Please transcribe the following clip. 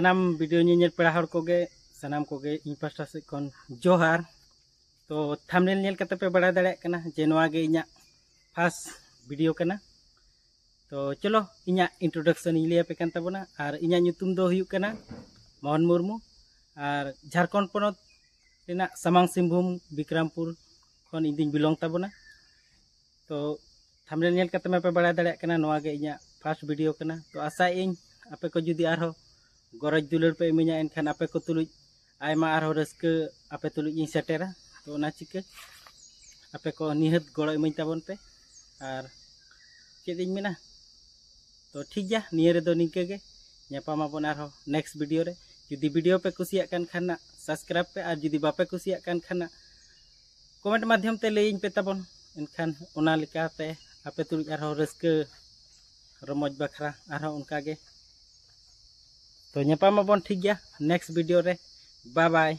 सानाम video ñeñel पेड़ा हर कोगे सानाम कोगे इन pasta से कौन जोहार तो थंबनेल ñel कते पे बड़ा दाड़े कना जे नोआ गे इña फर्स्ट वीडियो कना तो चलो इña इंट्रोडक्शन इले पे कान ताबोना और इña ñुतुम दो हुयु कना मोहन मुर्मू और झारखंड पोनोत रेना सामांग सिंहभूम विक्रमपुर खन इंदिन बिलोंग ताबोना तो थंबनेल ñel कते पे बड़ा दाड़े कना नोआ गे इña फर्स्ट वीडियो कना तो आशा इन आपे को जुदी आरो गरज दुलर पे इमिया एनखान आपे को तुलुज आयमा आरो रस्क आपे तुलुज इन सेटेरा तो ना चिके आपे को निहत गड़ो इमिन ताबन पे और चेदिन मेना तो ठीक गया निये रे दो निके गे न्यापामा बन आरो नेक्स्ट वीडियो रे जुदी वीडियो पे कुसिया कान खाना सब्सक्राइब पे और जुदी बापे कुसिया कान खाना कमेंट माध्यम ते लेइन पे ताबन एनखान ओना लिकाते आपे तुलुज आरो रस्क रमज बखरा आरो उनका गे तो ᱧᱟᱯᱟᱢ ᱟᱵᱚᱱ ठीक गया नेक्स्ट वीडियो रे बाय बाय।